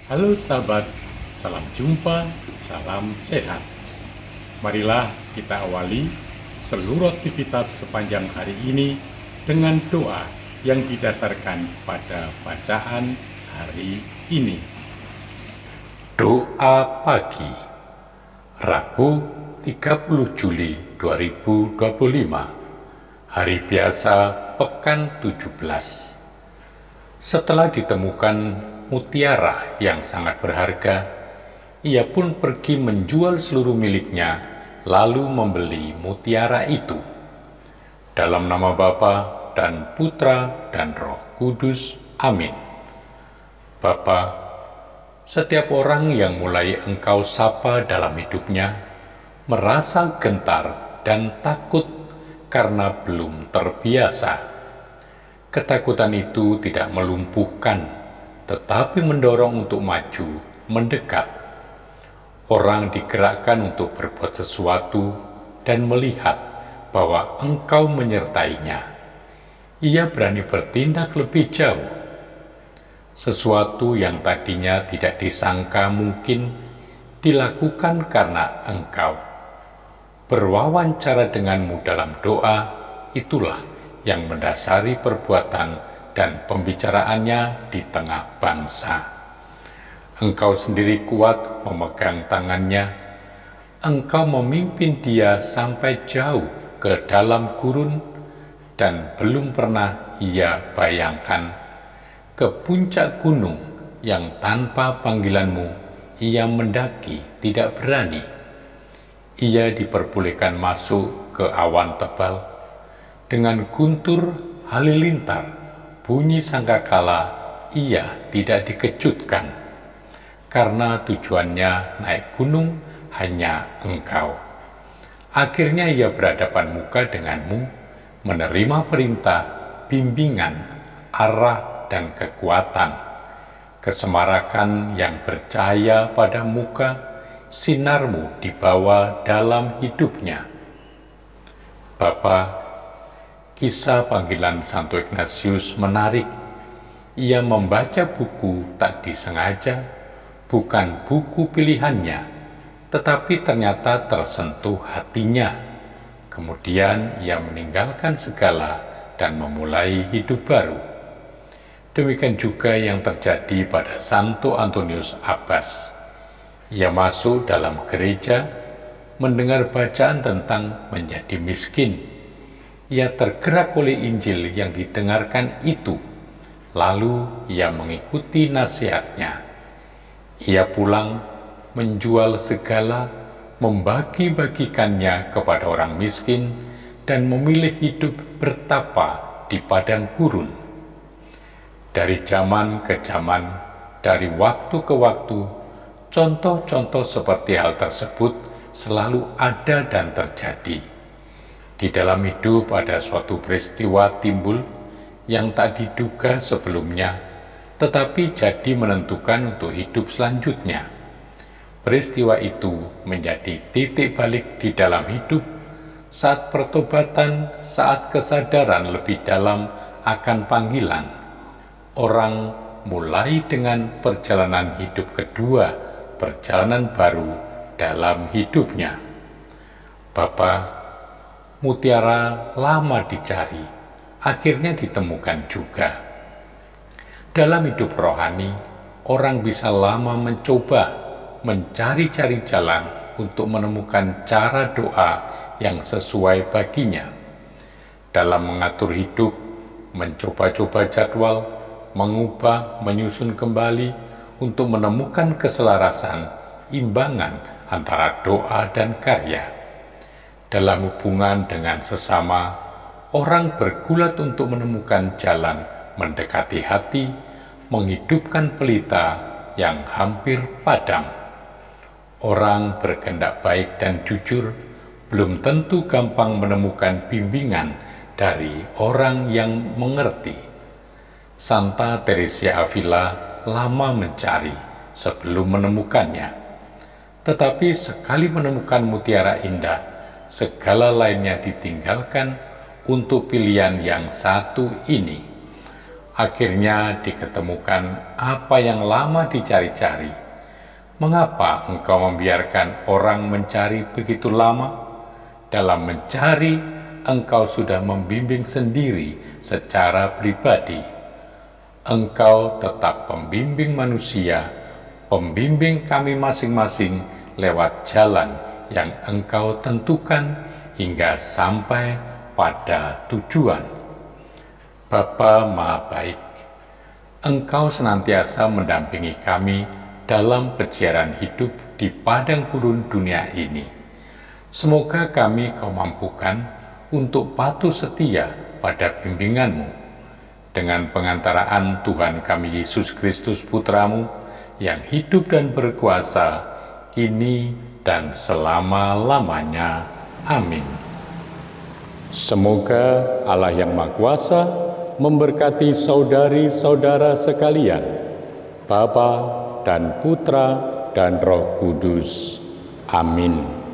Halo sahabat, salam jumpa, salam sehat. Marilah kita awali seluruh aktivitas sepanjang hari ini dengan doa yang didasarkan pada bacaan hari ini. Doa pagi, Rabu 30 Juli 2025, hari biasa pekan 17. Setelah ditemukan mutiara yang sangat berharga, ia pun pergi menjual seluruh miliknya, lalu membeli mutiara itu. Dalam nama Bapa dan Putra dan Roh Kudus. Amin. Bapa, setiap orang yang mulai Engkau sapa dalam hidupnya merasa gentar dan takut karena belum terbiasa. Ketakutan itu tidak melumpuhkan, tetapi mendorong untuk maju, mendekat. Orang digerakkan untuk berbuat sesuatu dan melihat bahwa Engkau menyertainya. Ia berani bertindak lebih jauh. Sesuatu yang tadinya tidak disangka mungkin dilakukan karena Engkau. Berwawancara denganmu dalam doa, itulah yang mendasari perbuatan dan pembicaraannya di tengah bangsa. Engkau sendiri kuat memegang tangannya. Engkau memimpin dia sampai jauh ke dalam gurun, dan belum pernah ia bayangkan ke puncak gunung yang tanpa panggilanmu ia mendaki tidak berani. Ia diperbolehkan masuk ke awan tebal. Dengan guntur halilintar, bunyi sangkakala, ia tidak dikejutkan, karena tujuannya naik gunung hanya Engkau. Akhirnya ia berhadapan muka denganmu, menerima perintah, bimbingan, arah, dan kekuatan. Kesemarakan yang bercahaya pada muka, sinarmu dibawa dalam hidupnya. Bapa, kisah panggilan Santo Ignatius menarik. Ia membaca buku tak disengaja, bukan buku pilihannya, tetapi ternyata tersentuh hatinya. Kemudian ia meninggalkan segala dan memulai hidup baru. Demikian juga yang terjadi pada Santo Antonius Abbas. Ia masuk dalam gereja, mendengar bacaan tentang menjadi miskin. Ia tergerak oleh Injil yang didengarkan itu, lalu ia mengikuti nasihatnya. Ia pulang, menjual segala, membagi-bagikannya kepada orang miskin, dan memilih hidup bertapa di padang gurun. Dari zaman ke zaman, dari waktu ke waktu, contoh-contoh seperti hal tersebut selalu ada dan terjadi. Di dalam hidup ada suatu peristiwa timbul yang tak diduga sebelumnya, tetapi jadi menentukan untuk hidup selanjutnya. Peristiwa itu menjadi titik balik di dalam hidup, saat pertobatan, saat kesadaran lebih dalam akan panggilan. Orang mulai dengan perjalanan hidup kedua, perjalanan baru dalam hidupnya. Bapa, mutiara lama dicari, akhirnya ditemukan juga. Dalam hidup rohani, orang bisa lama mencoba, mencari-cari jalan untuk menemukan cara doa yang sesuai baginya. Dalam mengatur hidup, mencoba-coba jadwal, mengubah, menyusun kembali untuk menemukan keselarasan, imbangan antara doa dan karya. Dalam hubungan dengan sesama, orang bergulat untuk menemukan jalan mendekati hati, menghidupkan pelita yang hampir padam. Orang berkehendak baik dan jujur belum tentu gampang menemukan bimbingan dari orang yang mengerti. Santa Teresia Avila lama mencari sebelum menemukannya. Tetapi sekali menemukan mutiara indah, segala lainnya ditinggalkan untuk pilihan yang satu ini. Akhirnya diketemukan apa yang lama dicari-cari. Mengapa engkau membiarkan orang mencari begitu lama? Dalam mencari, engkau sudah membimbing sendiri secara pribadi. Engkau tetap pembimbing manusia, pembimbing kami masing-masing lewat jalan yang engkau tentukan hingga sampai pada tujuan. Bapa Maha Baik, Engkau senantiasa mendampingi kami dalam perjalanan hidup di padang gurun dunia ini. Semoga kami Kau mampukan untuk patuh setia pada bimbingan-Mu. Dengan pengantaraan Tuhan kami Yesus Kristus Putra-Mu yang hidup dan berkuasa kini dan selama-lamanya. Amin. Semoga Allah yang Maha Kuasa memberkati saudari-saudara sekalian, Bapa dan Putra dan Roh Kudus. Amin.